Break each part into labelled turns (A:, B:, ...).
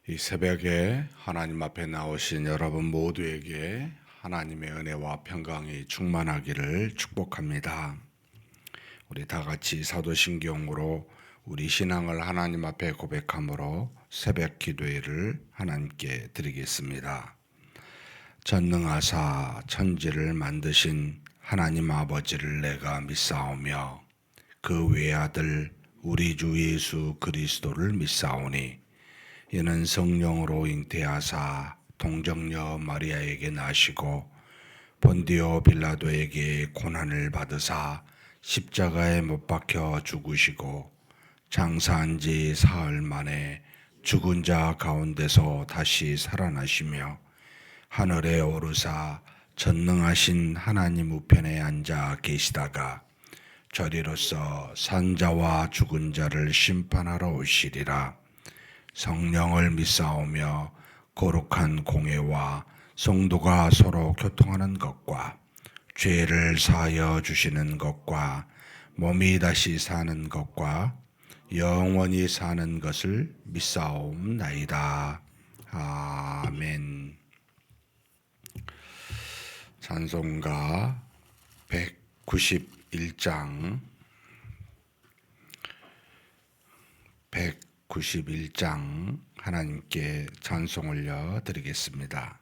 A: 이 새벽에 하나님 앞에 나오신 여러분 모두에게 하나님의 은혜와 평강이 충만하기를 축복합니다. 우리 다 같이 사도신경으로 우리 신앙을 하나님 앞에 고백함으로 새벽 기도회를 하나님께 드리겠습니다. 전능하사 천지를 만드신 하나님 아버지를 내가 믿사오며 그 외아들 우리 주 예수 그리스도를 믿사오니 이는 성령으로 잉태하사 동정녀 마리아에게 나시고 본디오 빌라도에게 고난을 받으사 십자가에 못 박혀 죽으시고 장사한 지 사흘 만에 죽은 자 가운데서 다시 살아나시며 하늘에 오르사 전능하신 하나님 우편에 앉아 계시다가 저리로서 산자와 죽은 자를 심판하러 오시리라. 성령을 믿사오며 거룩한 공회와 성도가 서로 교통하는 것과 죄를 사하여 주시는 것과 몸이 다시 사는 것과 영원히 사는 것을 믿사옵나이다. 아멘. 찬송가 191장 191장 하나님께 찬송 올려 드리겠습니다.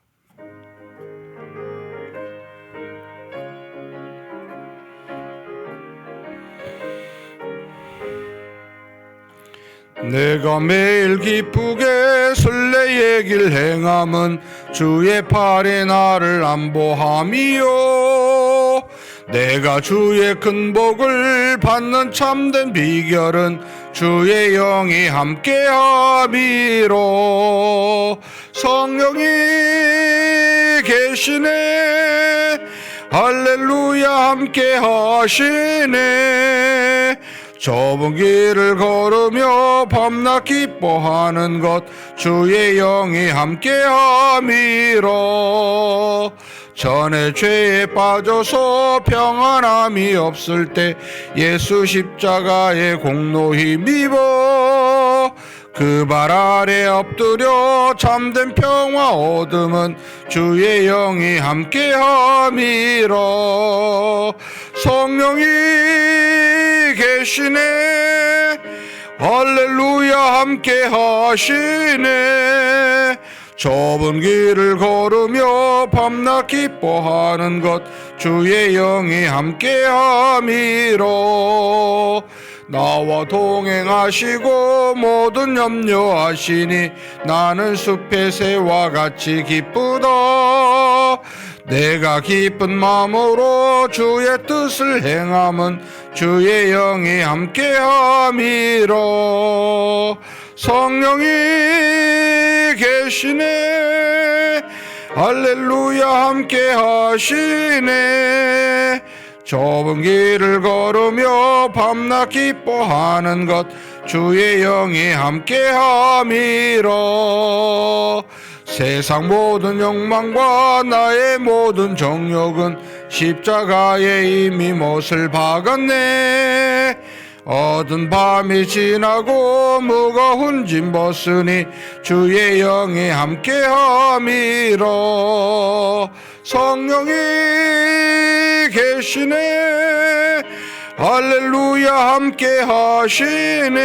A: 내가 매일 기쁘게 순례의 길 행함은 주의 팔이 나를 안보함이요 내가 주의 큰 복을 받는 참된 비결은 주의 영이 함께함이로 성령이 계시네 할렐루야 함께하시네 좁은 길을 걸으며 밤낮 기뻐하는 것 주의 영이 함께함이로 전에 죄에 빠져서 평안함이 없을 때 예수 십자가의 공로 힘입어 그 발 아래 엎드려 참된 평화 얻음은 주의 영이 함께함이로 성령이 계시네 할렐루야 함께하시네 좁은 길을 걸으며 밤낮 기뻐하는 것 주의 영이 함께함이로 나와 동행하시고 모든 염려하시니 나는 숲의 새와 같이 기쁘다 내가 기쁜 마음으로 주의 뜻을 행함은 주의 영이 함께함이로 성령이 계시네 할렐루야 함께하시네 좁은 길을 걸으며 밤낮 기뻐하는 것 주의 영이 함께함이로 세상 모든 욕망과 나의 모든 정욕은 십자가에 이미 못을 박았네 어두운 밤이 지나고 무거운 짐 벗으니 주의 영이 함께함이로 성령이 계시네 할렐루야 함께하시네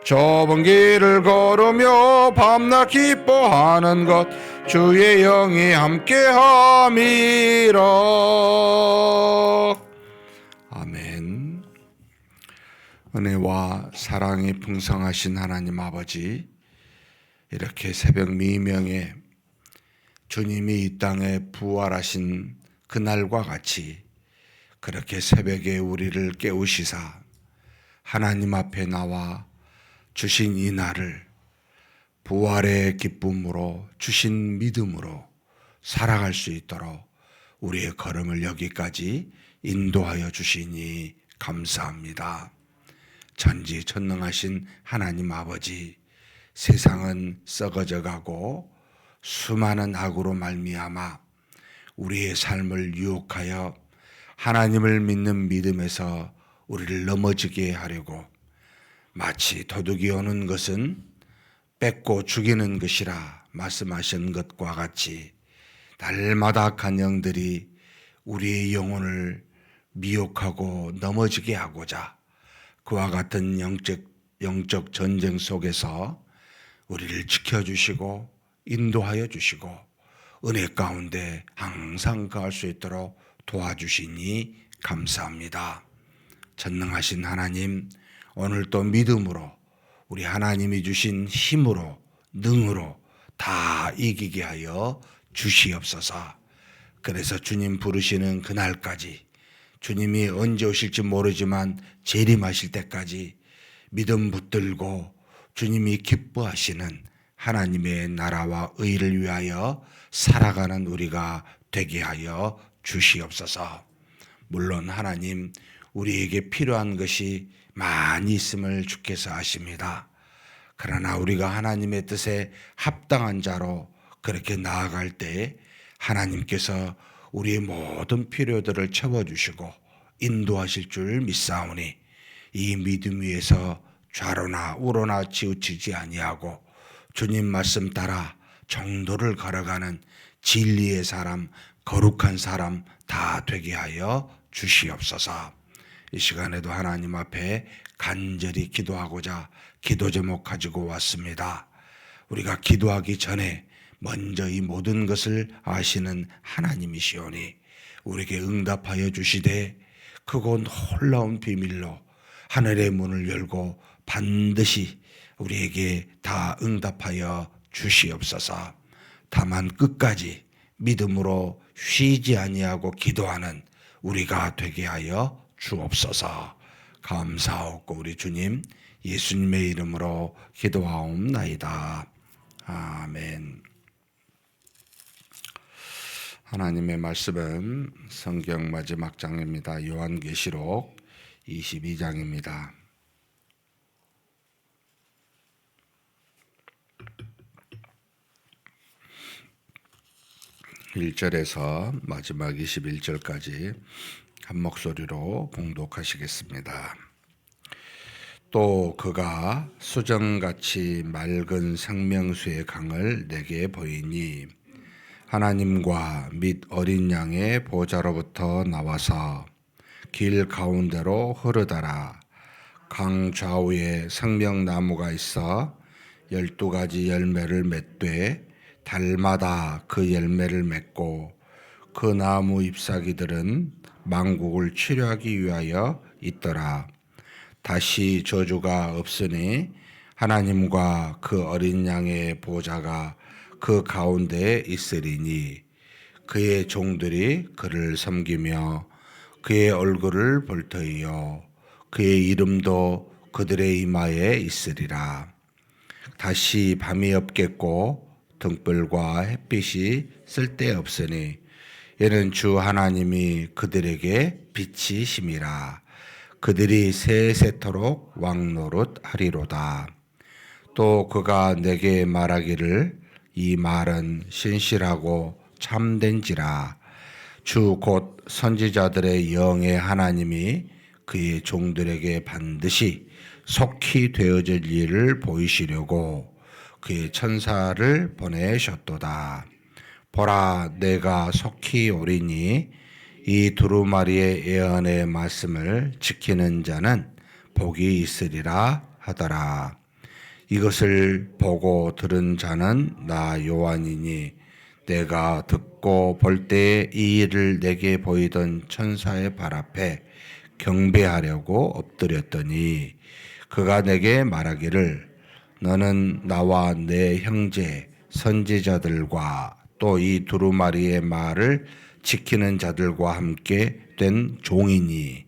A: 좁은 길을 걸으며 밤낮 기뻐하는 것 주의 영이 함께함이로 아멘. 은혜와 사랑이 풍성하신 하나님 아버지 이렇게 새벽 미명에 주님이 이 땅에 부활하신 그날과 같이 그렇게 새벽에 우리를 깨우시사 하나님 앞에 나와 주신 이 날을 부활의 기쁨으로 주신 믿음으로 살아갈 수 있도록 우리의 걸음을 여기까지 인도하여 주시니 감사합니다. 전지전능하신 하나님 아버지 세상은 썩어져 가고 수많은 악으로 말미암아 우리의 삶을 유혹하여 하나님을 믿는 믿음에서 우리를 넘어지게 하려고 마치 도둑이 오는 것은 뺏고 죽이는 것이라 말씀하신 것과 같이 날마다 악한 영들이 우리의 영혼을 미혹하고 넘어지게 하고자 그와 같은 영적 전쟁 속에서 우리를 지켜주시고 인도하여 주시고 은혜 가운데 항상 거할 수 있도록 도와주시니 감사합니다. 전능하신 하나님, 오늘도 믿음으로 우리 하나님이 주신 힘으로 능으로 다 이기게 하여 주시옵소서. 그래서 주님 부르시는 그날까지, 주님이 언제 오실지 모르지만 재림하실 때까지 믿음 붙들고 주님이 기뻐하시는 하나님의 나라와 의를 위하여 살아가는 우리가 되게 하여 주시옵소서. 물론 하나님, 우리에게 필요한 것이 많이 있음을 주께서 아십니다. 그러나 우리가 하나님의 뜻에 합당한 자로 그렇게 나아갈 때 하나님께서 우리의 모든 필요들을 채워주시고 인도하실 줄 믿사오니 이 믿음 위에서 좌로나 우로나 치우치지 아니하고 주님 말씀 따라 정도를 걸어가는 진리의 사람, 거룩한 사람 다 되게 하여 주시옵소서. 이 시간에도 하나님 앞에 간절히 기도하고자 기도 제목 가지고 왔습니다. 우리가 기도하기 전에 먼저 이 모든 것을 아시는 하나님이시오니 우리에게 응답하여 주시되 크고 놀라운 비밀로 하늘의 문을 열고 반드시 우리에게 다 응답하여 주시옵소서. 다만 끝까지 믿음으로 쉬지 아니하고 기도하는 우리가 되게 하여 주옵소서. 감사하고 우리 주님 예수님의 이름으로 기도하옵나이다. 아멘. 하나님의 말씀은 성경 마지막 장입니다. 요한계시록 22장입니다. 1절에서 마지막 21절까지 한 목소리로 봉독하시겠습니다. 또 그가 수정같이 맑은 생명수의 강을 내게 보이니 하나님과 및 어린 양의 보좌로부터 나와서 길 가운데로 흐르더라. 강 좌우에 생명나무가 있어 12가지 열매를 맺되 달마다 그 열매를 맺고 그 나무 잎사귀들은 만국을 치료하기 위하여 있더라. 다시 저주가 없으니 하나님과 그 어린 양의 보좌가 그 가운데에 있으리니 그의 종들이 그를 섬기며 그의 얼굴을 볼 터이요 그의 이름도 그들의 이마에 있으리라. 다시 밤이 없겠고 등불과 햇빛이 쓸데없으니 이는 주 하나님이 그들에게 빛이심이라. 그들이 세세토록 왕노릇 하리로다. 또 그가 내게 말하기를 이 말은 신실하고 참된지라. 주 곧 선지자들의 영의 하나님이 그의 종들에게 반드시 속히 되어질 일을 보이시려고 그의 천사를 보내셨도다. 보라, 내가 속히 오리니 이 두루마리의 예언의 말씀을 지키는 자는 복이 있으리라 하더라. 이것을 보고 들은 자는 나 요한이니 내가 듣고 볼 때에 이 일을 내게 보이던 천사의 발 앞에 경배하려고 엎드렸더니 그가 내게 말하기를 너는 나와 내 형제 선지자들과 또 이 두루마리의 말을 지키는 자들과 함께 된 종이니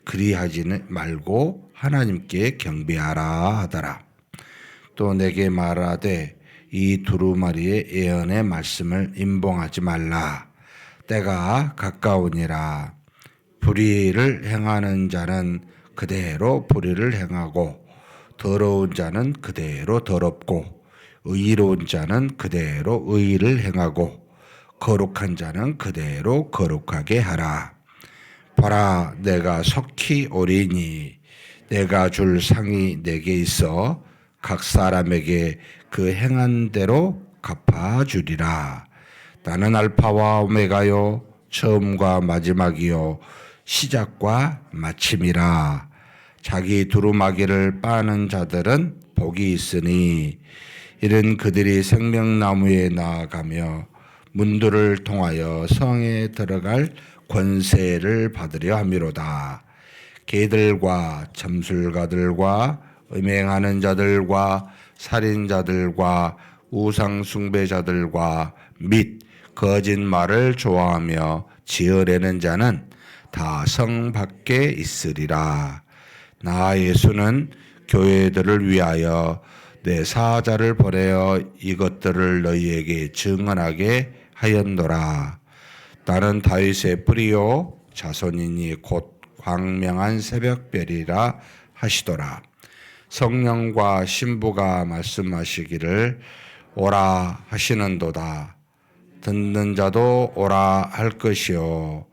A: 그리하지는 말고 하나님께 경배하라 하더라. 또 내게 말하되 이 두루마리의 예언의 말씀을 임봉하지 말라. 때가 가까우니라. 불의를 행하는 자는 그대로 불의를 행하고 더러운 자는 그대로 더럽고 의로운 자는 그대로 의를 행하고 거룩한 자는 그대로 거룩하게 하라. 보라, 내가 속히 오리니 내가 줄 상이 내게 있어 각 사람에게 그 행한 대로 갚아주리라. 나는 알파와 오메가요 처음과 마지막이요 시작과 마침이라. 자기 두루마기를 빠는 자들은 복이 있으니 이는 그들이 생명나무에 나아가며 문들을 통하여 성에 들어갈 권세를 받으려 함이로다. 개들과 점술가들과 음행하는 자들과 살인자들과 우상 숭배자들과 및 거짓말을 좋아하며 지으려는 자는 다 성 밖에 있으리라. 나 예수는 교회들을 위하여 내 사자를 보내어 이것들을 너희에게 증언하게 하였노라. 나는 다윗의 뿌리요 자손이니 곧 광명한 새벽별이라 하시더라. 성령과 신부가 말씀하시기를 오라 하시는도다. 듣는 자도 오라 할 것이요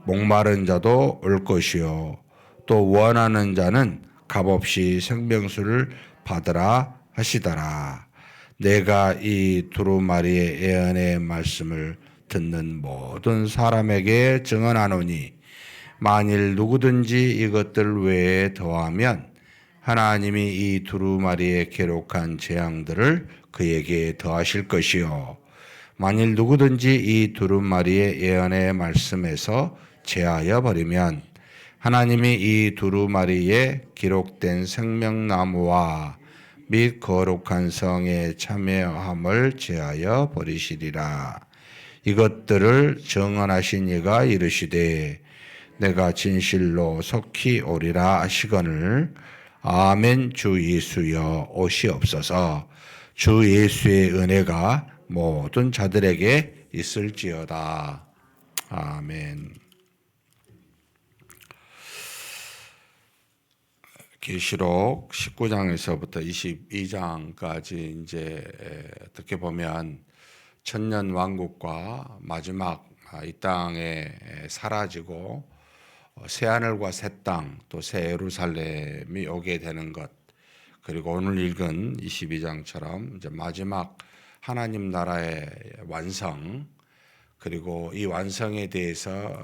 A: 목마른 자도 올 것이요 또 원하는 자는 값없이 생명수를 받으라 하시더라. 내가 이 두루마리의 예언의 말씀을 듣는 모든 사람에게 증언하노니 만일 누구든지 이것들 외에 더하면 하나님이 이 두루마리에 기록한 재앙들을 그에게 더하실 것이요 만일 누구든지 이 두루마리의 예언의 말씀에서 제하여 버리면 하나님이 이 두루마리에 기록된 생명나무와 및 거룩한 성에 참여함을 제하여 버리시리라. 이것들을 정언하신 이가 이르시되 내가 진실로 속히 오리라 하시거늘 아멘. 주 예수여 오시옵소서. 주 예수의 은혜가 모든 자들에게 있을지어다. 아멘. 계시록 19장에서부터 22장까지 이제 어떻게 보면 천년 왕국과 마지막 이 땅에 사라지고 새 하늘과 새 땅 또 새 예루살렘이 오게 되는 것, 그리고 오늘 읽은 22장처럼 이제 마지막 하나님 나라의 완성, 그리고 이 완성에 대해서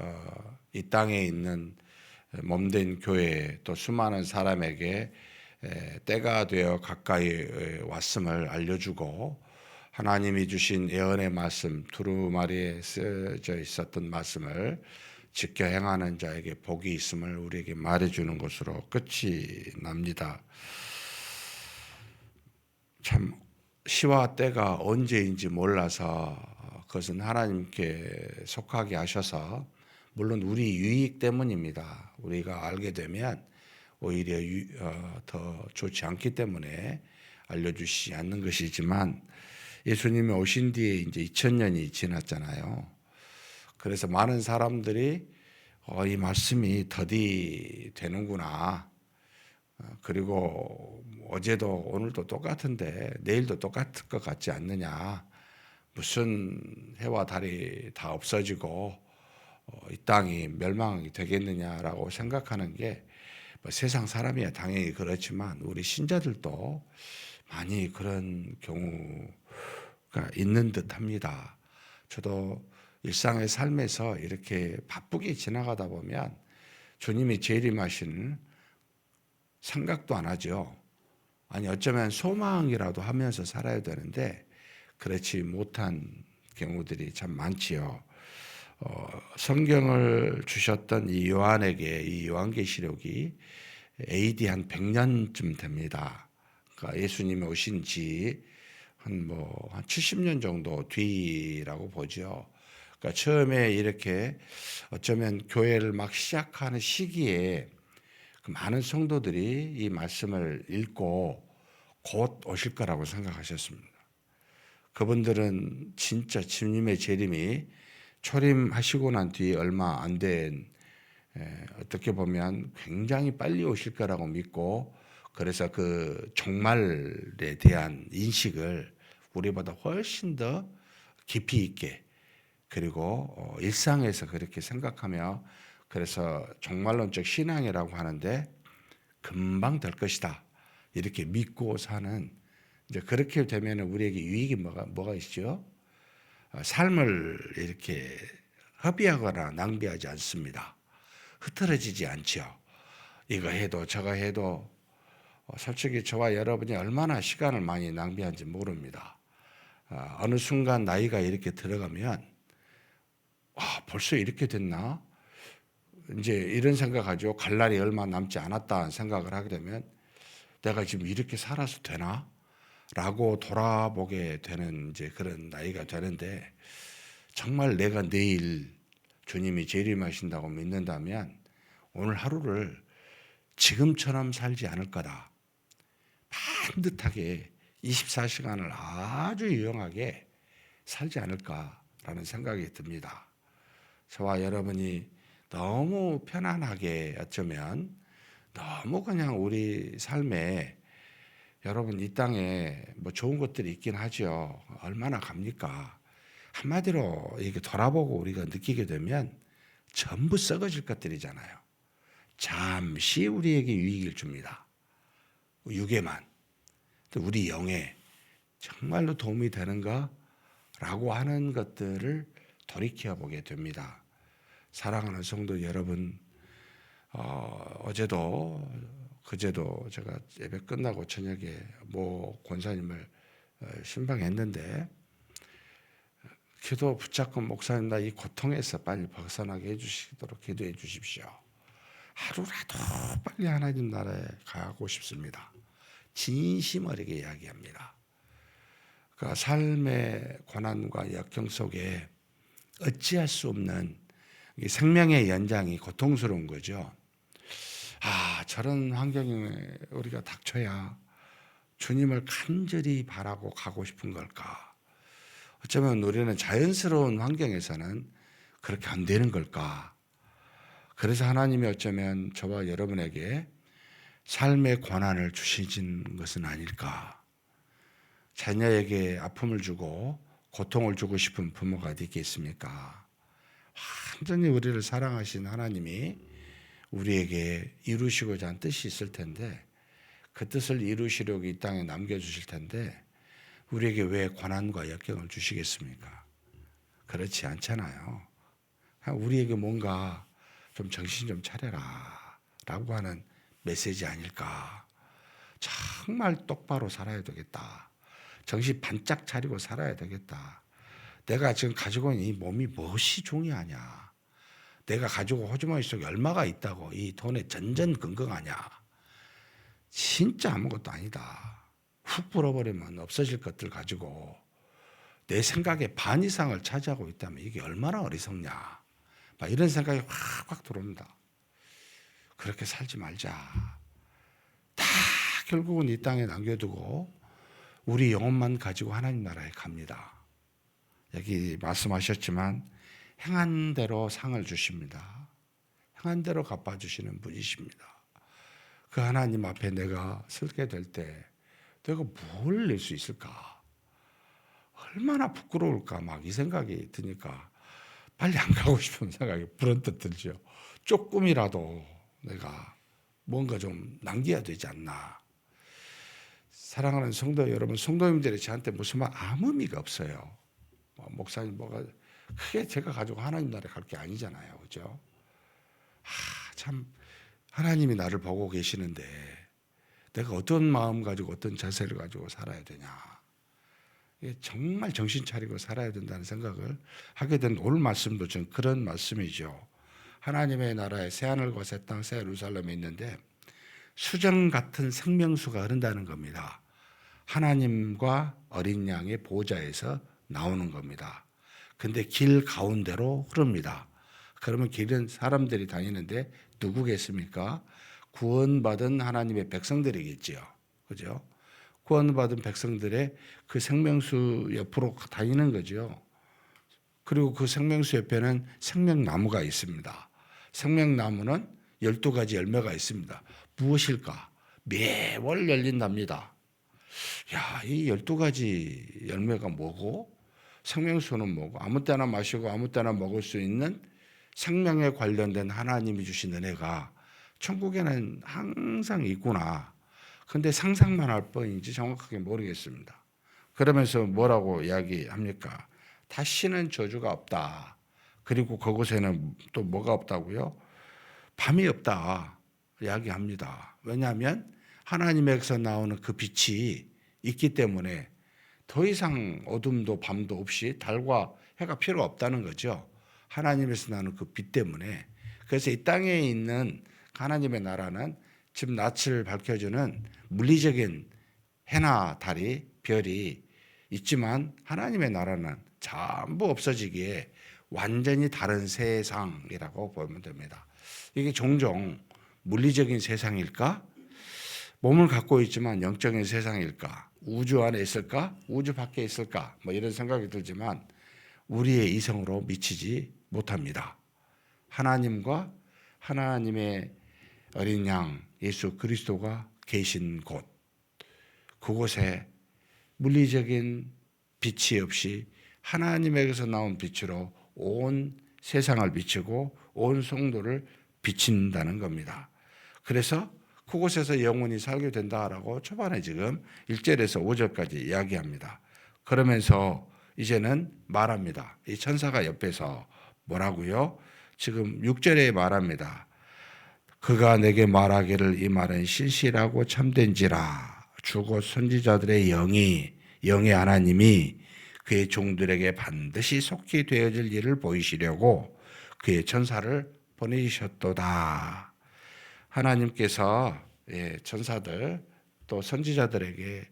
A: 이 땅에 있는 몸된 교회 또 수많은 사람에게 때가 되어 가까이 왔음을 알려주고 하나님이 주신 예언의 말씀 두루마리에 쓰여져 있었던 말씀을 지켜 행하는 자에게 복이 있음을 우리에게 말해주는 것으로 끝이 납니다. 참 시와 때가 언제인지 몰라서 그것은 하나님께 속하게 하셔서 물론 우리 유익 때문입니다. 우리가 알게 되면 오히려 더 좋지 않기 때문에 알려주시지 않는 것이지만 예수님이 오신 뒤에 이제 2000년이 지났잖아요. 그래서 많은 사람들이 이 말씀이 더디 되는구나. 그리고 어제도 오늘도 똑같은데 내일도 똑같을 것 같지 않느냐. 무슨 해와 달이 다 없어지고 이 땅이 멸망이 되겠느냐라고 생각하는 게 세상 사람이야 당연히 그렇지만 우리 신자들도 많이 그런 경우가 있는 듯합니다. 저도 일상의 삶에서 이렇게 바쁘게 지나가다 보면 주님이 재림하시는 생각도 안 하죠. 아니 어쩌면 소망이라도 하면서 살아야 되는데 그렇지 못한 경우들이 참 많지요. 성경을 주셨던 이 요한에게 이 요한계시록이 AD 한 100년쯤 됩니다. 그러니까 예수님이 오신 지 한 70년 정도 뒤라고 보죠. 그러니까 처음에 이렇게 어쩌면 교회를 막 시작하는 시기에 그 많은 성도들이 이 말씀을 읽고 곧 오실 거라고 생각하셨습니다. 그분들은 진짜 주님의 재림이 초림하시고 난 뒤에 얼마 안 된 어떻게 보면 굉장히 빨리 오실 거라고 믿고 그래서 그 종말에 대한 인식을 우리보다 훨씬 더 깊이 있게 그리고 일상에서 그렇게 생각하며 그래서 종말론적 신앙이라고 하는데 금방 될 것이다 이렇게 믿고 사는, 이제 그렇게 되면 우리에게 유익이 뭐가 있죠? 삶을 이렇게 허비하거나 낭비하지 않습니다. 흐트러지지 않죠. 이거 해도 저거 해도 솔직히 저와 여러분이 얼마나 시간을 많이 낭비한지 모릅니다. 어느 순간 나이가 이렇게 들어가면 벌써 이렇게 됐나? 이제 이런 생각하죠. 갈 날이 얼마 남지 않았다는 생각을 하게 되면 내가 지금 이렇게 살아서 되나? 라고 돌아보게 되는 이제 그런 나이가 되는데, 정말 내가 내일 주님이 재림하신다고 믿는다면 오늘 하루를 지금처럼 살지 않을 거다. 반듯하게 24시간을 아주 유용하게 살지 않을까라는 생각이 듭니다. 저와 여러분이 너무 편안하게 어쩌면 너무 그냥 우리 삶에, 여러분 이 땅에 뭐 좋은 것들이 있긴 하죠. 얼마나 갑니까? 한마디로 이렇게 돌아보고 우리가 느끼게 되면 전부 썩어질 것들이잖아요. 잠시 우리에게 유익을 줍니다. 육에만. 우리 영에 정말로 도움이 되는가? 라고 하는 것들을 돌이켜 보게 됩니다. 사랑하는 성도 여러분, 어제도 그제도 제가 예배 끝나고 저녁에 모 권사님을 신방했는데, 기도 붙잡고 목사님 나 이 고통에서 빨리 벗어나게 해주시도록 기도해 주십시오. 하루라도 빨리 하나님 나라에 가고 싶습니다. 진심 어리게 이야기합니다. 그러니까 삶의 고난과 역경 속에 어찌할 수 없는 이 생명의 연장이 고통스러운 거죠. 저런 환경에 우리가 닥쳐야 주님을 간절히 바라고 가고 싶은 걸까? 어쩌면 우리는 자연스러운 환경에서는 그렇게 안 되는 걸까? 그래서 하나님이 어쩌면 저와 여러분에게 삶의 고난을 주시진 것은 아닐까? 자녀에게 아픔을 주고 고통을 주고 싶은 부모가 어디 있겠습니까? 완전히 우리를 사랑하신 하나님이 우리에게 이루시고자 한 뜻이 있을 텐데, 그 뜻을 이루시려고 이 땅에 남겨주실 텐데 우리에게 왜 고난과 역경을 주시겠습니까? 그렇지 않잖아요. 우리에게 뭔가 좀 정신 좀 차려라 라고 하는 메시지 아닐까. 정말 똑바로 살아야 되겠다. 정신 반짝 차리고 살아야 되겠다. 내가 지금 가지고 있는 이 몸이 무엇이 중요하냐. 내가 가지고 호주머니 속에 얼마가 있다고 이 돈에 전전긍긍하냐. 진짜 아무것도 아니다. 훅 불어버리면 없어질 것들 가지고 내 생각의 반 이상을 차지하고 있다면 이게 얼마나 어리석냐. 막 이런 생각이 확 들어옵니다. 그렇게 살지 말자. 다 결국은 이 땅에 남겨두고 우리 영혼만 가지고 하나님 나라에 갑니다. 여기 말씀하셨지만 행한 대로 상을 주십니다. 행한 대로 갚아주시는 분이십니다. 그 하나님 앞에 내가 서게 될 때 내가 뭘 낼 수 있을까? 얼마나 부끄러울까? 막 이 생각이 드니까 빨리 안 가고 싶은 생각이 불언뜻 들죠. 조금이라도 내가 뭔가 좀 남겨야 되지 않나. 사랑하는 성도 여러분, 성도님들이 저한테 무슨 말 아무 의미가 없어요. 목사님 뭐가 크게 제가 가지고 하나님 나라에 갈 게 아니잖아요. 그죠? 참 하나님이 나를 보고 계시는데 내가 어떤 마음 가지고 어떤 자세를 가지고 살아야 되냐. 정말 정신 차리고 살아야 된다는 생각을 하게 된 오늘 말씀도 전 그런 말씀이죠. 하나님의 나라에 새하늘과 새 땅, 새 예루살렘에 있는데 수정 같은 생명수가 흐른다는 겁니다. 하나님과 어린 양의 보좌에서 나오는 겁니다. 근데 길 가운데로 흐릅니다. 그러면 길은 사람들이 다니는데 누구겠습니까? 구원받은 하나님의 백성들이겠지요. 그죠? 구원받은 백성들의 그 생명수 옆으로 다니는 거죠. 그리고 그 생명수 옆에는 생명나무가 있습니다. 생명나무는 12가지 열매가 있습니다. 무엇일까? 매월 열린답니다. 이 12가지 열매가 뭐고 생명수는 뭐고 아무 때나 마시고 아무 때나 먹을 수 있는 생명에 관련된 하나님이 주신 은혜가 천국에는 항상 있구나. 근데 상상만 할 뿐인지 정확하게 모르겠습니다. 그러면서 뭐라고 이야기합니까? 다시는 저주가 없다. 그리고 그곳에는 또 뭐가 없다고요? 밤이 없다. 이야기합니다. 왜냐하면 하나님에게서 나오는 그 빛이 있기 때문에 더 이상 어둠도 밤도 없이 달과 해가 필요 없다는 거죠. 하나님에서 나오는 그 빛 때문에. 그래서 이 땅에 있는 하나님의 나라는 지금 낯을 밝혀주는 물리적인 해나 달이 별이 있지만 하나님의 나라는 전부 없어지기에 완전히 다른 세상이라고 보면 됩니다. 이게 종종 물리적인 세상일까? 몸을 갖고 있지만 영적인 세상일까? 우주 안에 있을까? 우주 밖에 있을까? 뭐 이런 생각이 들지만 우리의 이성으로 미치지 못합니다. 하나님과 하나님의 어린 양 예수 그리스도가 계신 곳, 그곳에 물리적인 빛이 없이 하나님에게서 나온 빛으로 온 세상을 비추고 온 성도를 비친다는 겁니다. 그래서 그곳에서 영원히 살게 된다라고 초반에 지금 1절에서 5절까지 이야기합니다. 그러면서 이제는 말합니다. 이 천사가 옆에서 뭐라고요? 지금 6절에 말합니다. 그가 내게 말하기를 이 말은 신실하고 참된지라. 주곧 선지자들의 영의 하나님이 그의 종들에게 반드시 속히 되어질 일을 보이시려고 그의 천사를 보내셨도다. 하나님께서 천사들 또 선지자들에게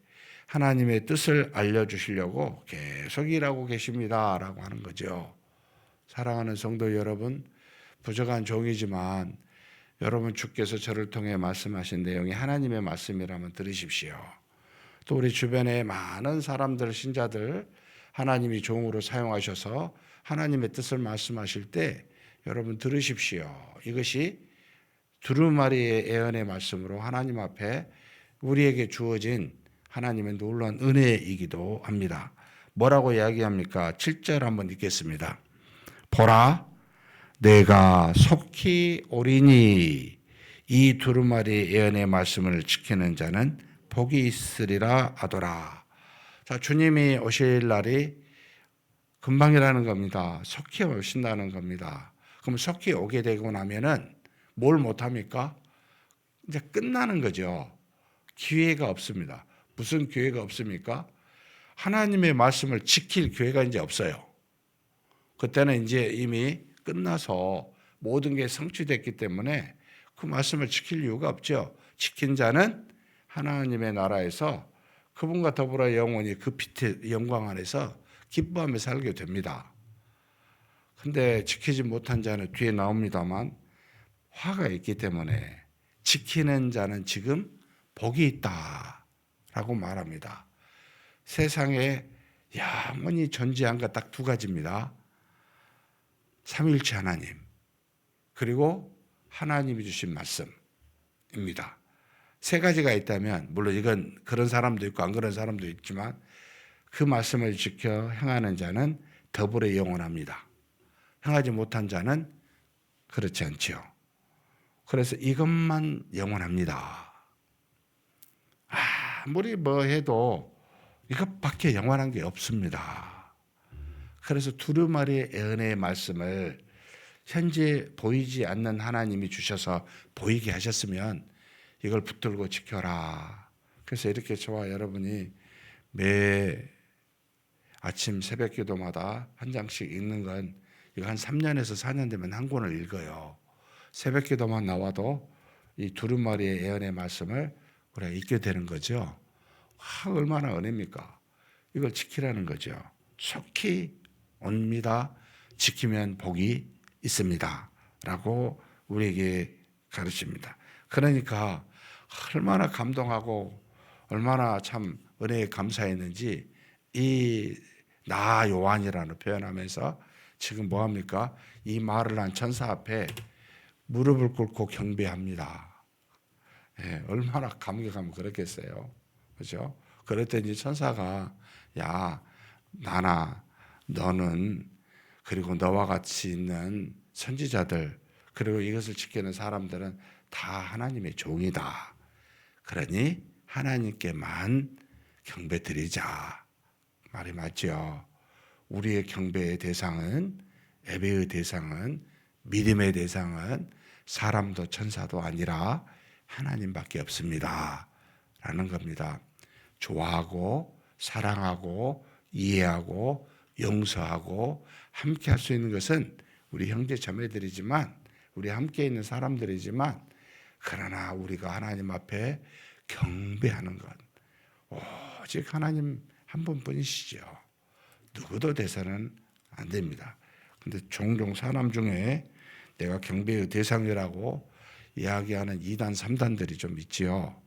A: 하나님의 뜻을 알려주시려고 계속 일하고 계십니다라고 하는 거죠. 사랑하는 성도 여러분, 부족한 종이지만 여러분 주께서 저를 통해 말씀하신 내용이 하나님의 말씀이라면 들으십시오. 또 우리 주변에 많은 사람들, 신자들 하나님이 종으로 사용하셔서 하나님의 뜻을 말씀하실 때 여러분 들으십시오. 이것이 두루마리의 예언의 말씀으로 하나님 앞에 우리에게 주어진 하나님의 놀라운 은혜이기도 합니다. 뭐라고 이야기합니까? 7절 한번 읽겠습니다. 보라, 내가 속히 오리니 이 두루마리 예언의 말씀을 지키는 자는 복이 있으리라 하더라. 자, 주님이 오실 날이 금방이라는 겁니다. 속히 오신다는 겁니다. 그럼 속히 오게 되고 나면은 뭘 못합니까? 이제 끝나는 거죠. 기회가 없습니다. 무슨 기회가 없습니까? 하나님의 말씀을 지킬 기회가 이제 없어요. 그때는 이제 이미 끝나서 모든 게 성취됐기 때문에 그 말씀을 지킬 이유가 없죠. 지킨 자는 하나님의 나라에서 그분과 더불어 영원히 그 빛의 영광 안에서 기뻐하며 살게 됩니다. 근데 지키지 못한 자는 뒤에 나옵니다만 화가 있기 때문에 지키는 자는 지금 복이 있다라고 말합니다. 세상에 영원히 존재한 것 딱 두 가지입니다. 삼위일체 하나님, 그리고 하나님이 주신 말씀입니다. 세 가지가 있다면 물론 이건 그런 사람도 있고 안 그런 사람도 있지만 그 말씀을 지켜 행하는 자는 더불어 영원합니다. 행하지 못한 자는 그렇지 않지요. 그래서 이것만 영원합니다. 아무리 뭐 해도 이것밖에 영원한 게 없습니다. 그래서 두루마리의 예언의 말씀을 현재 보이지 않는 하나님이 주셔서 보이게 하셨으면 이걸 붙들고 지켜라. 그래서 이렇게 저와 여러분이 매 아침 새벽 기도마다 한 장씩 읽는 건 이거 한 3년에서 4년 되면 한 권을 읽어요. 새벽 기도만 나와도 이 두루마리의 예언의 말씀을 우리가 읽게 되는 거죠. 얼마나 은혜입니까? 이걸 지키라는 거죠. 속히 옵니다. 지키면 복이 있습니다. 라고 우리에게 가르칩니다. 그러니까 얼마나 감동하고 얼마나 참 은혜에 감사했는지 이 나 요한이라는 표현하면서 지금 뭐합니까? 이 말을 한 천사 앞에 무릎을 꿇고 경배합니다. 얼마나 감격하면 그렇겠어요. 그렇죠? 그랬더니 천사가 야 나나 너는 그리고 너와 같이 있는 선지자들 그리고 이것을 지키는 사람들은 다 하나님의 종이다. 그러니 하나님께만 경배 드리자. 말이 맞죠. 우리의 경배의 대상은, 예배의 대상은, 믿음의 대상은 사람도 천사도 아니라 하나님밖에 없습니다. 라는 겁니다. 좋아하고 사랑하고 이해하고 용서하고 함께 할 수 있는 것은 우리 형제 자매들이지만, 우리 함께 있는 사람들이지만, 그러나 우리가 하나님 앞에 경배하는 것, 오직 하나님 한 분뿐이시죠. 누구도 돼서는 안 됩니다. 근데 종종 사람 중에 내가 경배의 대상이라고 이야기하는 2단, 3단들이 좀 있지요.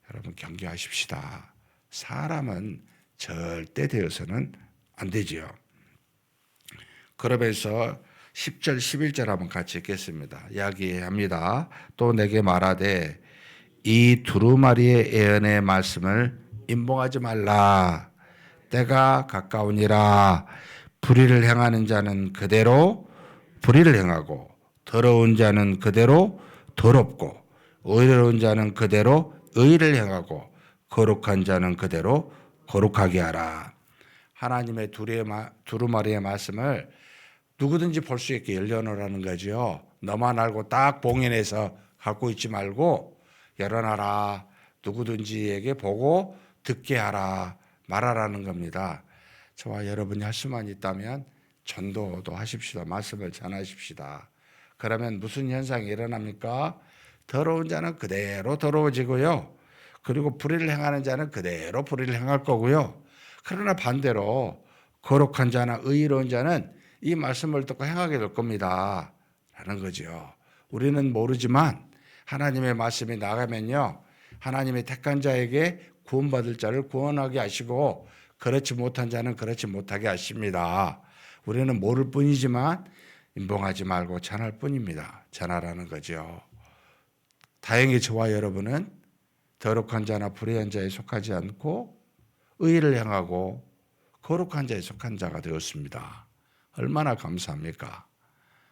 A: 여러분 경계하십시다. 사람은 절대 되어서는 안 되지요. 그러면서 10절, 11절 한번 같이 읽겠습니다. 이야기합니다. 또 내게 말하되 이 두루마리의 예언의 말씀을 임봉하지 말라. 때가 가까우니라. 불의를 행하는 자는 그대로 불의를 행하고 더러운 자는 그대로 더럽고 의로운 자는 그대로 의를 행하고 거룩한 자는 그대로 거룩하게 하라. 하나님의 두루마리의 말씀을 누구든지 볼 수 있게 열려놓으라는 거죠. 너만 알고 딱 봉인해서 갖고 있지 말고 열어놔라. 누구든지에게 보고 듣게 하라. 말하라는 겁니다. 저와 여러분이 할 수만 있다면 전도도 하십시다. 말씀을 전하십시다. 그러면 무슨 현상이 일어납니까? 더러운 자는 그대로 더러워지고요. 그리고 불의를 행하는 자는 그대로 불의를 행할 거고요. 그러나 반대로 거룩한 자나 의로운 자는 이 말씀을 듣고 행하게 될 겁니다. 라는 거죠. 우리는 모르지만 하나님의 말씀이 나가면요, 하나님의 택한 자에게 구원받을 자를 구원하게 하시고 그렇지 못한 자는 그렇지 못하게 하십니다. 우리는 모를 뿐이지만 임봉하지 말고 전할 뿐입니다. 전하라는 거죠. 다행히 저와 여러분은 더럽한 자나 불의한 자에 속하지 않고 의를 행하고 거룩한 자에 속한 자가 되었습니다. 얼마나 감사합니까?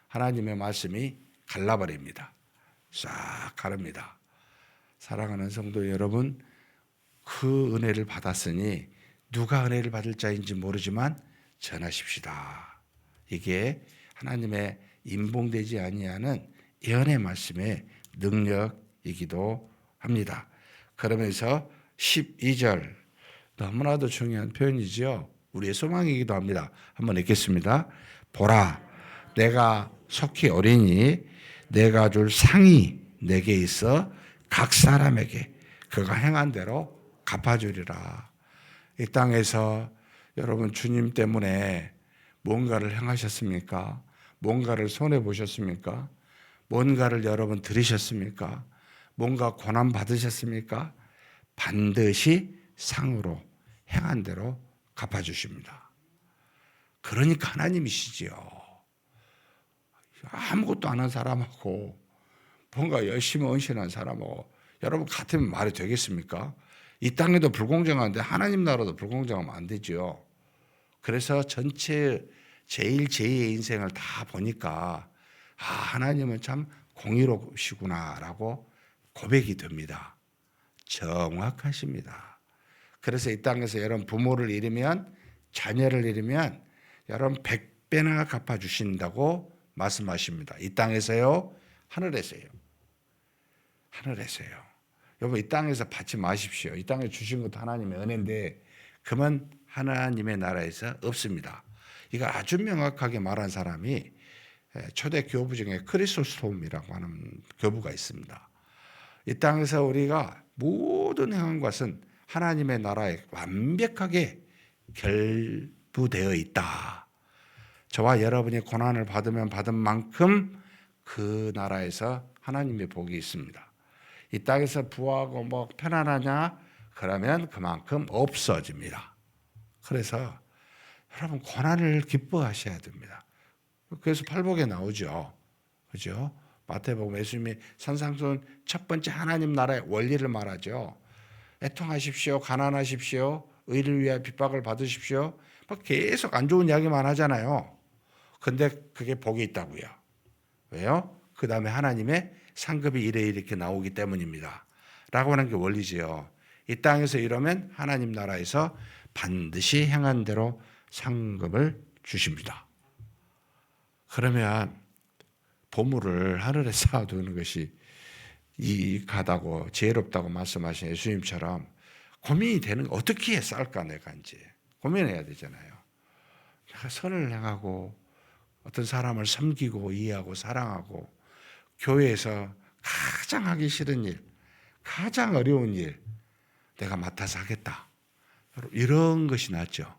A: 하나님의 말씀이 갈라버립니다. 싹 가릅니다. 사랑하는 성도 여러분, 그 은혜를 받았으니 누가 은혜를 받을 자인지 모르지만 전하십시다. 이게 하나님의 임봉되지 아니하는 예언의 말씀의 능력이기도 합니다. 그러면서 12절, 너무나도 중요한 표현이죠. 우리의 소망이기도 합니다. 한번 읽겠습니다. 보라, 내가 속히 오리니 내가 줄 상이 내게 있어 각 사람에게 그가 행한 대로 갚아주리라. 이 땅에서 여러분 주님 때문에 뭔가를 행하셨습니까? 뭔가를 손해보셨습니까? 뭔가를 여러분 들으셨습니까? 뭔가 고난 받으셨습니까? 반드시 상으로 행한 대로 갚아주십니다. 그러니까 하나님이시지요. 아무것도 안 한 사람하고 뭔가 열심히 헌신한 사람하고 여러분 같으면 말이 되겠습니까? 이 땅에도 불공정한데 하나님 나라도 불공정하면 안 되죠. 그래서 전체 제일 제2의 인생을 다 보니까 하나님은 참 공의로우시구나라고 고백이 됩니다. 정확하십니다. 그래서 이 땅에서 여러분 부모를 잃으면, 자녀를 잃으면 여러분 100배나 갚아주신다고 말씀하십니다. 이 땅에서요, 하늘에서요. 하늘에서요. 여러분 이 땅에서 받지 마십시오. 이 땅에 주신 것도 하나님의 은혜인데 그만 하나님의 나라에서 없습니다. 이거 아주 명확하게 말한 사람이 초대 교부 중에 크리소스톰이라고 하는 교부가 있습니다. 이 땅에서 우리가 모든 행한 것은 하나님의 나라에 완벽하게 결부되어 있다. 저와 여러분이 고난을 받으면 받은 만큼 그 나라에서 하나님의 복이 있습니다. 이 땅에서 부하고 뭐 편안하냐? 그러면 그만큼 없어집니다. 그래서 여러분 고난을 기뻐하셔야 됩니다. 그래서 팔복에 나오죠. 그죠? 마태복음 예수님이 산상수훈 첫 번째 하나님 나라의 원리를 말하죠. 애통하십시오. 가난하십시오. 의를 위하여 핍박을 받으십시오. 막 계속 안 좋은 이야기만 하잖아요. 근데 그게 복이 있다고요. 왜요? 그 다음에 하나님의 상급이 이래 이렇게 나오기 때문입니다. 라고 하는 게 원리지요. 이 땅에서 이러면 하나님 나라에서 반드시 행한 대로 상급을 주십니다. 그러면 보물을 하늘에 쌓아두는 것이 이익하다고 지혜롭다고 말씀하신 예수님처럼 고민이 되는 거 어떻게 쌓을까 내가 이제 고민해야 되잖아요. 내가 선을 행하고 어떤 사람을 섬기고 이해하고 사랑하고 교회에서 가장 하기 싫은 일, 가장 어려운 일 내가 맡아서 하겠다. 이런 것이 낫죠.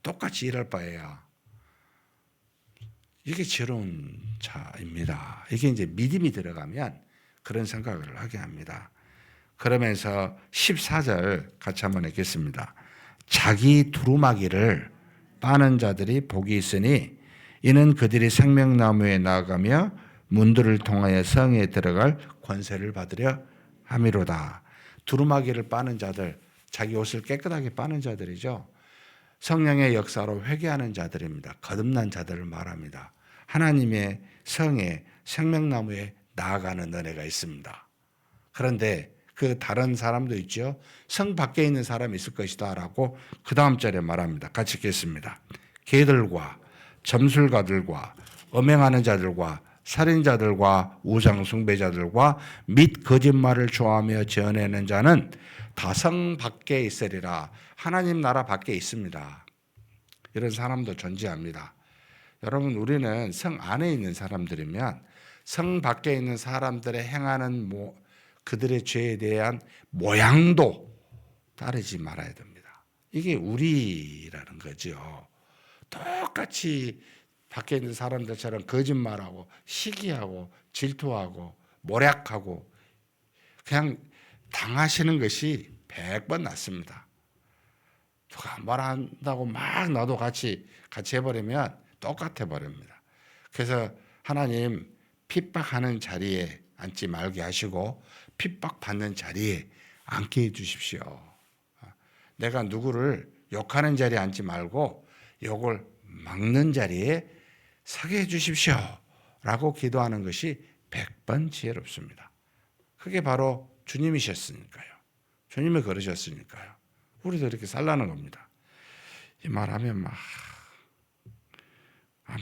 A: 똑같이 일할 바에야 이게 지혜로운 자입니다. 이게 이제 믿음이 들어가면 그런 생각을 하게 합니다. 그러면서 14절 같이 한번 읽겠습니다. 자기 두루마기를 빠는 자들이 복이 있으니 이는 그들이 생명나무에 나아가며 문들을 통하여 성에 들어갈 권세를 받으려 함이로다. 두루마기를 빠는 자들, 자기 옷을 깨끗하게 빠는 자들이죠. 성령의 역사로 회개하는 자들입니다. 거듭난 자들을 말합니다. 하나님의 성에 생명나무에 나아가는 은혜가 있습니다. 그런데 그 다른 사람도 있죠. 성 밖에 있는 사람이 있을 것이다 라고 그 다음 절에 말합니다. 같이 읽겠습니다. 개들과 점술가들과 음행하는 자들과 살인자들과 우상 숭배자들과 및 거짓말을 좋아하며 지어내는 자는 다 성 밖에 있으리라. 하나님 나라 밖에 있습니다. 이런 사람도 존재합니다. 여러분 우리는 성 안에 있는 사람들이면 성 밖에 있는 사람들의 행하는 그들의 죄에 대한 모양도 따르지 말아야 됩니다. 이게 우리라는 거죠. 똑같이 밖에 있는 사람들처럼 거짓말하고 시기하고 질투하고 모략하고 그냥 당하시는 것이 100번 낫습니다. 누가 말한다고 막 나도 같이 해버리면 똑같아 버립니다. 그래서 하나님 핍박하는 자리에 앉지 말게 하시고 핍박받는 자리에 앉게 해주십시오. 내가 누구를 욕하는 자리에 앉지 말고 욕을 막는 자리에 서게 해주십시오 라고 기도하는 것이 100번 지혜롭습니다. 그게 바로 주님이셨으니까요. 주님이 그러셨으니까요. 우리도 이렇게 살라는 겁니다. 이 말하면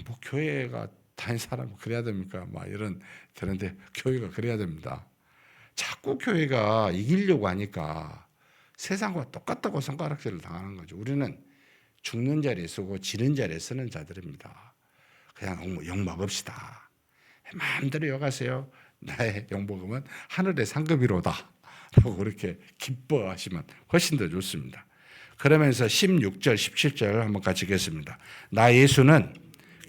A: 뭐 교회가 다닌 사람은 그래야 됩니까? 이런 되는데 교회가 그래야 됩니다. 자꾸 교회가 이기려고 하니까 세상과 똑같다고 손가락질을 당하는 거죠. 우리는 죽는 자리에 쓰고 지는 자리에 쓰는 자들입니다. 그냥 욕 먹읍시다. 마음대로 욕하세요. 나의 욕먹으면 하늘의 상급이로다 라고 그렇게 기뻐하시면 훨씬 더 좋습니다. 그러면서 16절 17절 한번 같이 읽겠습니다. 나 예수는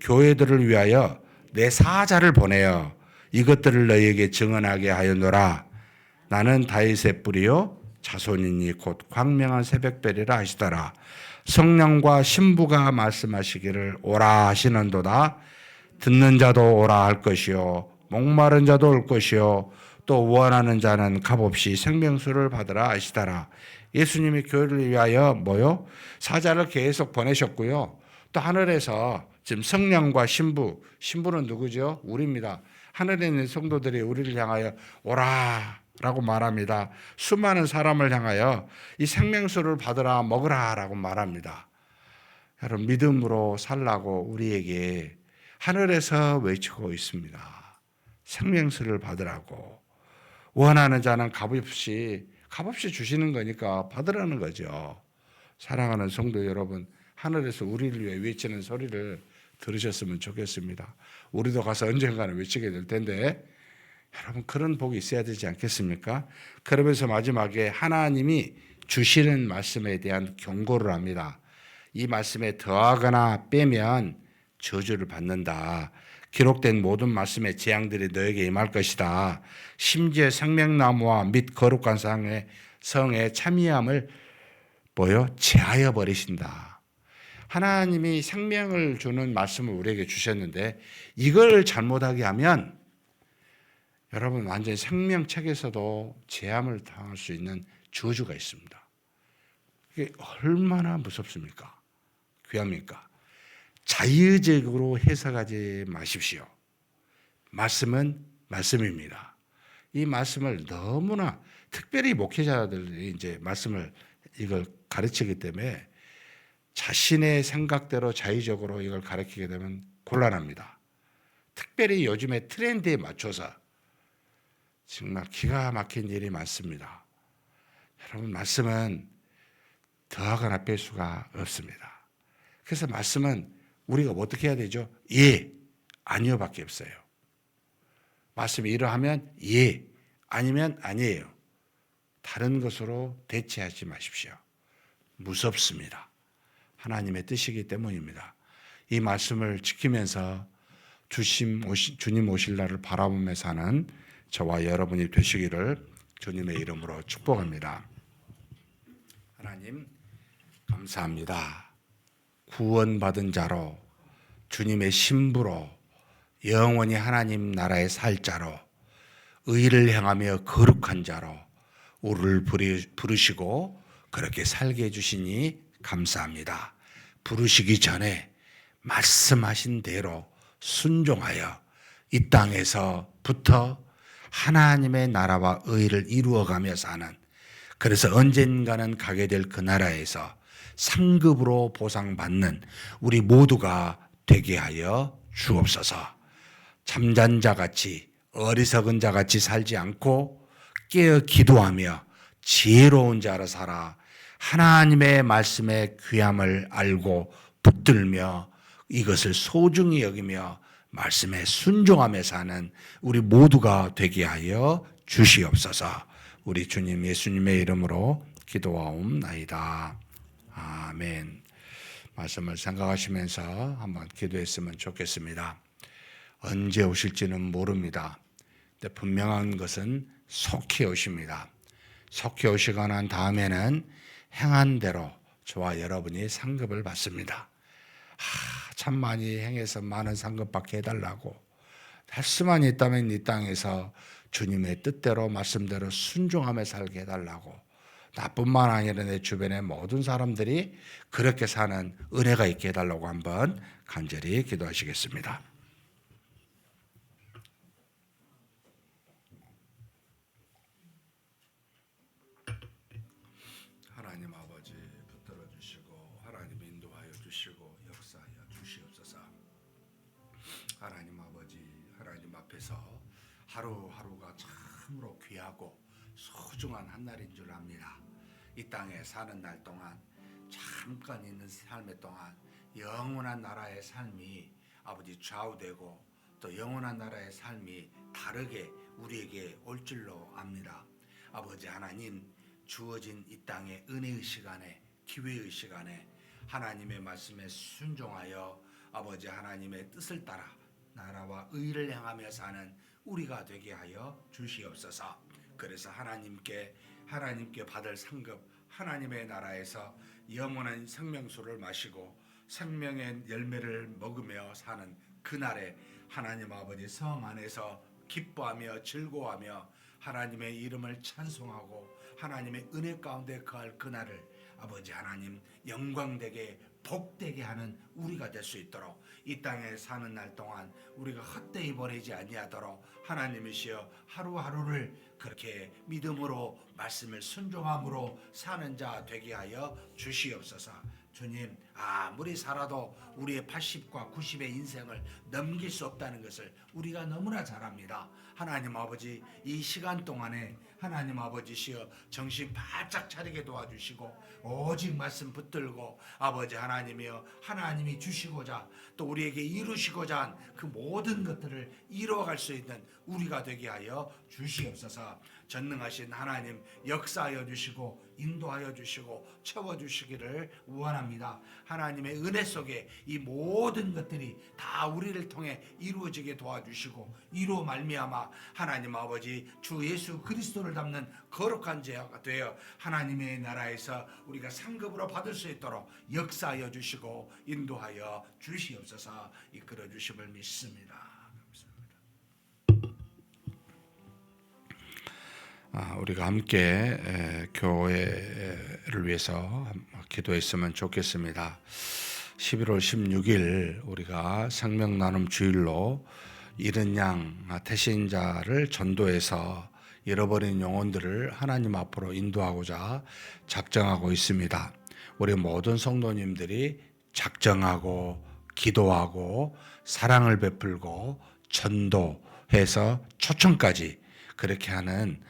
A: 교회들을 위하여 내 사자를 보내어 이것들을 너희에게 증언하게 하였노라. 나는 다윗의 뿌리요 자손이니 곧 광명한 새벽별이라 하시더라. 성령과 신부가 말씀하시기를 오라 하시는도다. 듣는 자도 오라 할 것이요 목마른 자도 올 것이요 또 원하는 자는 값없이 생명수를 받으라 하시더라. 예수님이 교회를 위하여 사자를 계속 보내셨고요. 또 하늘에서 지금 성령과 신부는 누구죠? 우리입니다. 하늘에 있는 성도들이 우리를 향하여 오라 라고 말합니다. 수많은 사람을 향하여 이 생명수를 받으라 먹으라 라고 말합니다. 여러분 믿음으로 살라고 우리에게 하늘에서 외치고 있습니다. 생명수를 받으라고. 원하는 자는 값없이 주시는 거니까 받으라는 거죠. 사랑하는 성도 여러분, 하늘에서 우리를 위해 외치는 소리를 들으셨으면 좋겠습니다. 우리도 가서 언젠가는 외치게 될 텐데 여러분 그런 복이 있어야 되지 않겠습니까? 그러면서 마지막에 하나님이 주시는 말씀에 대한 경고를 합니다. 이 말씀에 더하거나 빼면 저주를 받는다. 기록된 모든 말씀의 재앙들이 너에게 임할 것이다. 심지어 생명나무와 및 거룩한 성의 참여함을 제하여 버리신다. 하나님이 생명을 주는 말씀을 우리에게 주셨는데 이걸 잘못하게 하면 여러분 완전히 생명책에서도 제함을 당할 수 있는 저주가 있습니다. 이게 얼마나 무섭습니까? 귀합니까? 자의적으로 해석하지 마십시오. 말씀은 말씀입니다. 이 말씀을 너무나 특별히 목회자들이 이제 말씀을 이걸 가르치기 때문에 자신의 생각대로 자의적으로 이걸 가르치게 되면 곤란합니다. 특별히 요즘에 트렌드에 맞춰서 정말 기가 막힌 일이 많습니다. 여러분, 말씀은 더하거나 뺄 수가 없습니다. 그래서 말씀은 우리가 어떻게 해야 되죠? 예, 아니요 밖에 없어요. 말씀이 이러하면 예, 아니면 아니에요. 다른 것으로 대체하지 마십시오. 무섭습니다. 하나님의 뜻이기 때문입니다. 이 말씀을 지키면서 주님 오실 날을 바라보며 사는 저와 여러분이 되시기를 주님의 이름으로 축복합니다. 하나님 감사합니다. 구원받은 자로 주님의 신부로 영원히 하나님 나라에 살 자로 의를 행하며 거룩한 자로 우리를 부르시고 그렇게 살게 해주시니 감사합니다. 부르시기 전에 말씀하신 대로 순종하여 이 땅에서부터 하나님의 나라와 의를 이루어가며 사는, 그래서 언젠가는 가게 될 그 나라에서 상급으로 보상받는 우리 모두가 되게 하여 주옵소서. 잠잔 자같이 어리석은 자같이 살지 않고 깨어 기도하며 지혜로운 자로 살아 하나님의 말씀의 귀함을 알고 붙들며 이것을 소중히 여기며 말씀에 순종하며 사는 우리 모두가 되게 하여 주시옵소서. 우리 주님 예수님의 이름으로 기도하옵나이다. 아멘. 말씀을 생각하시면서 한번 기도했으면 좋겠습니다. 언제 오실지는 모릅니다. 근데 분명한 것은 속히 오십니다. 속히 오시고 난 다음에는 행한 대로 저와 여러분이 상급을 받습니다. 참 많이 행해서 많은 상급 받게 해달라고 할 수만 있다면 이 땅에서 주님의 뜻대로 말씀대로 순종하며 살게 해달라고, 나뿐만 아니라 내 주변의 모든 사람들이 그렇게 사는 은혜가 있게 해달라고 한번 간절히 기도하시겠습니다. 하나님 아버지 붙들어 주시고 하나님 인도하여 주시고 역사하여 주시옵소서. 하나님 아버지, 하나님 앞에서 하루하루가 참으로 귀하고 소중한 한 날인 줄 압니다. 이 땅에 사는 날 동안, 잠깐 있는 삶의 동안 영원한 나라의 삶이 아버지 좌우되고 또 영원한 나라의 삶이 다르게 우리에게 올 줄로 압니다. 아버지 하나님, 주어진 이 땅의 은혜의 시간에, 기회의 시간에 하나님의 말씀에 순종하여 아버지 하나님의 뜻을 따라 나라와 의를 행하며 사는 우리가 되게 하여 주시옵소서. 그래서 하나님께 받을 상급, 하나님의 나라에서 영원한 생명수를 마시고 생명의 열매를 먹으며 사는 그날에 하나님 아버지 성 안에서 기뻐하며 즐거워하며 하나님의 이름을 찬송하고 하나님의 은혜 가운데 거할 그날을 아버지 하나님 영광되게 복되게 하는 우리가 될 수 있도록, 이 땅에 사는 날 동안 우리가 헛되이 보내지 아니하도록 하나님이시여 하루하루를 그렇게 믿음으로 말씀을 순종함으로 사는 자 되게 하여 주시옵소서. 주님, 아무리 살아도 우리의 80과 90의 인생을 넘길 수 없다는 것을 우리가 너무나 잘 압니다. 하나님 아버지, 이 시간 동안에 하나님 아버지시여 정신 바짝 차리게 도와주시고 오직 말씀 붙들고 아버지 하나님이여 하나님이 주시고자 또 우리에게 이루시고자 한 그 모든 것들을 이루어갈 수 있는 우리가 되게 하여 주시옵소서. 전능하신 하나님 역사하여 주시고 인도하여 주시고 채워주시기를 원합니다. 하나님의 은혜 속에 이 모든 것들이 다 우리를 통해 이루어지게 도와주시고 이로 말미암아 하나님 아버지 주 예수 그리스도를 담는 거룩한 자가 되어 하나님의 나라에서 우리가 상급으로 받을 수 있도록 역사하여 주시고 인도하여 주시옵소서. 이끌어 주심을 믿습니다. 우리가 함께 교회를 위해서 기도했으면 좋겠습니다. 11월 16일 우리가 생명 나눔 주일로 잃은 양 태신자를 전도해서 잃어버린 영혼들을 하나님 앞으로 인도하고자 작정하고 있습니다. 우리 모든 성도님들이 작정하고 기도하고 사랑을 베풀고 전도해서 초청까지 그렇게 하는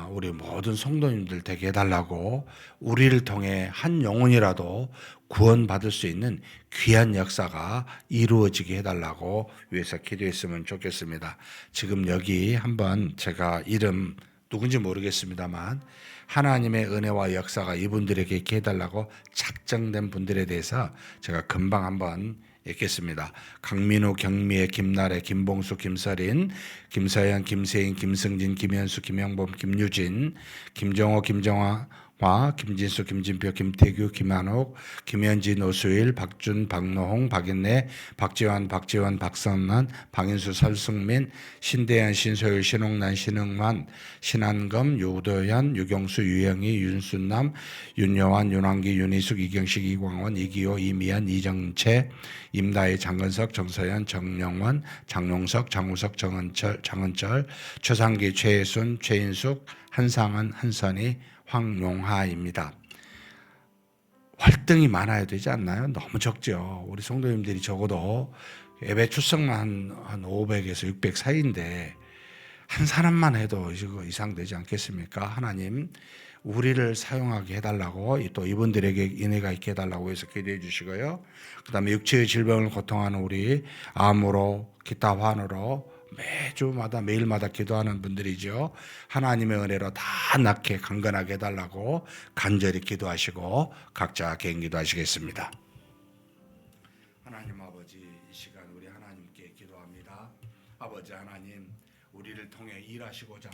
A: 우리 모든 성도님들 되게 해달라고, 우리를 통해 한 영혼이라도 구원받을 수 있는 귀한 역사가 이루어지게 해달라고 위해서 기도했으면 좋겠습니다. 지금 여기 한번 제가 이름 누군지 모르겠습니다만 하나님의 은혜와 역사가 이분들에게 있게 해달라고 작정된 분들에 대해서 제가 금방 한번 읽겠습니다. 강민우, 경미애, 김나래, 김봉수, 김서린, 김서연, 김세인, 김승진, 김현수, 김영범, 김유진, 김정호, 김정화, 김진수, 김진표, 김태규, 김한옥, 김현지, 노수일, 박준, 박노홍, 박인래, 박지환, 박선난, 방인수, 설승민, 신대현, 신소율, 신홍란, 신흥만, 신한검, 유도현, 유경수, 유영희, 윤순남, 윤여환, 윤환기, 윤희숙, 이경식, 이광원, 이기호, 이미연, 이정채, 임다희, 장건석, 정서연, 정영원, 장용석, 장우석, 장은철, 최상기, 최예순, 최인숙, 한상은, 한선희, 황용하입니다. 활동이 많아야 되지 않나요? 너무 적죠. 우리 성도님들이 적어도 예배 출석만 한 500에서 600 사이인데 한 사람만 해도 이상 되지 않겠습니까? 하나님 우리를 사용하게 해달라고, 또 이분들에게 은혜가 있게 해달라고 해서 기도해 주시고요. 그 다음에 육체의 질병을 고통하는 우리 암으로 기타 환으로 매주마다 매일마다 기도하는 분들이죠. 하나님의 은혜로 다 낫게 강건하게 해달라고 간절히 기도하시고 각자 개인 기도하시겠습니다. 하나님 아버지, 이 시간 우리 하나님께 기도합니다. 아버지 하나님, 우리를 통해 일하시고자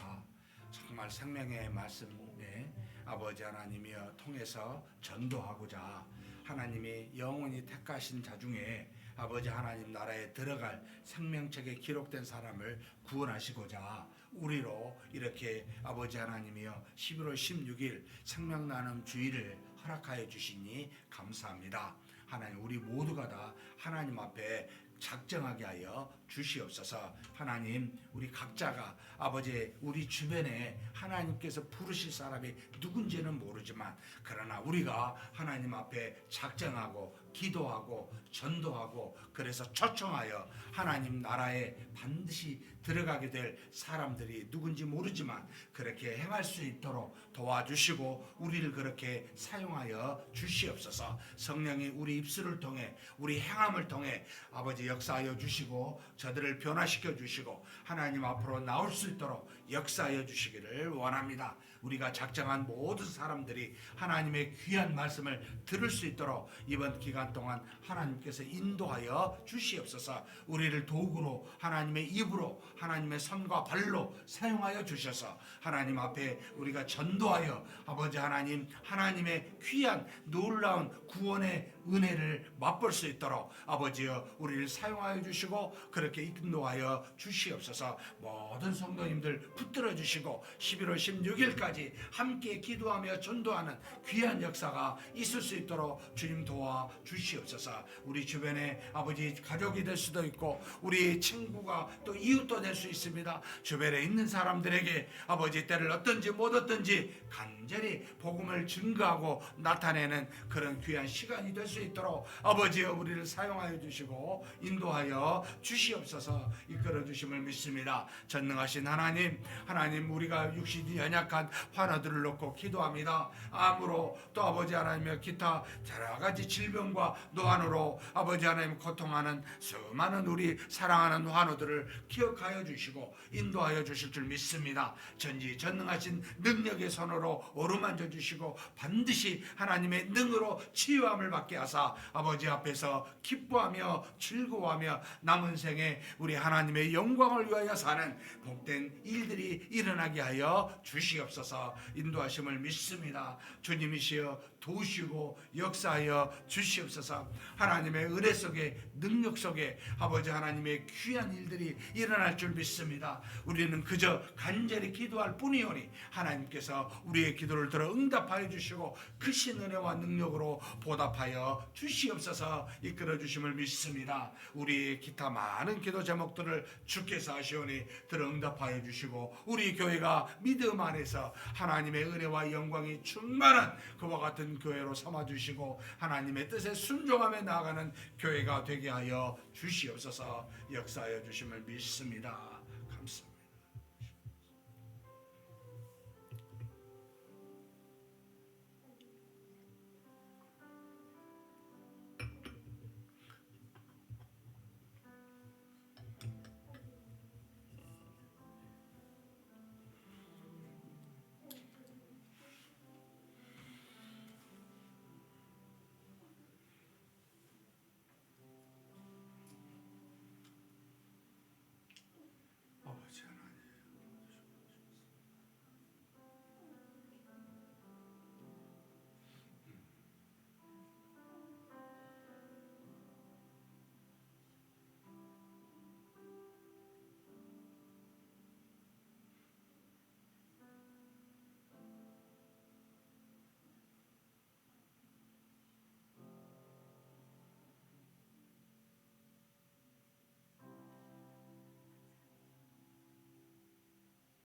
A: 정말 생명의 말씀에 아버지 하나님이여 통해서 전도하고자 하나님이 영원히 택하신 자 중에 아버지 하나님 나라에 들어갈 생명책에 기록된 사람을 구원하시고자 우리로 이렇게 아버지 하나님이여 11월 16일 생명나눔 주일을 허락하여 주시니 감사합니다. 하나님 우리 모두가 다 하나님 앞에 작정하게 하여 주시옵소서. 하나님 우리 각자가 아버지 우리 주변에 하나님께서 부르실 사람이 누군지는 모르지만 그러나 우리가 하나님 앞에 작정하고 기도하고 전도하고 그래서 초청하여 하나님 나라에 반드시 들어가게 될 사람들이 누군지 모르지만 그렇게 행할 수 있도록 도와주시고 우리를 그렇게 사용하여 주시옵소서. 성령이 우리 입술을 통해 우리 행함을 통해 아버지 역사하여 주시고 저들을 변화시켜 주시고 하나님 앞으로 나올 수 있도록 역사하여 주시기를 원합니다. 우리가 작정한 모든 사람들이 하나님의 귀한 말씀을 들을 수 있도록 이번 기간 동안 하나님께서 인도하여 주시옵소서. 우리를 도구로 하나님의 입으로 하나님의 손과 발로 사용하여 주셔서 하나님 앞에 우리가 전도하여 아버지 하나님 하나님의 귀한 놀라운 구원의 은혜를 맛볼 수 있도록 아버지여 우리를 사용하여 주시고 그렇게 인도하여 주시옵소서. 모든 성도님들 붙들어 주시고 11월 16일까지 함께 기도하며 전도하는 귀한 역사가 있을 수 있도록 주님 도와 주시옵소서. 우리 주변에 아버지 가족이 될 수도 있고 우리 친구가 또 이웃도 될 수 있습니다. 주변에 있는 사람들에게 아버지 때를 얻든지 못 얻든지 간절히 복음을 증거하고 나타내는 그런 귀한 시간이 될 수 있도록 아버지여 우리를 사용하여 주시고 인도하여 주시옵소서. 이끌어 주심을 믿습니다. 전능하신 하나님 우리가 육신이 연약한 환우들을 놓고 기도합니다. 암으로 또 아버지 하나님의 기타 여러 가지 질병과 노안으로 아버지 하나님 고통하는 수많은 우리 사랑하는 환우들을 기억하여 주시고 인도하여 주실 줄 믿습니다. 전지전능하신 능력의 손으로 어루만져 주시고 반드시 하나님의 능으로 치유함을 받게 하사 아버지 앞에서 기뻐하며 즐거워하며 남은 생에 우리 하나님의 영광을 위하여 사는 복된 일들이 일어나게 하여 주시옵소서. 인도하심을 믿습니다. 주님이시여 도우시고 역사하여 주시옵소서. 하나님의 은혜 속에 능력 속에 아버지 하나님의 귀한 일들이 일어날 줄 믿습니다. 우리는 그저 간절히 기도할 뿐이오니 하나님께서 우리의 기도를 들어 응답하여 주시고 크신 은혜와 능력으로 보답하여 주시옵소서. 이끌어 주심을 믿습니다. 우리 기타 많은 기도 제목들을 주께서 하시오니 들어 응답하여 주시고
B: 주시고 우리 교회가 믿음 안에서 하나님의 은혜와 영광이 충만한 그와 같은 교회로 삼아 주시고 하나님의 뜻에 순종하며 나아가는 교회가 되게 하여 주시옵소서. 역사하여 주심을 믿습니다. 감사합니다.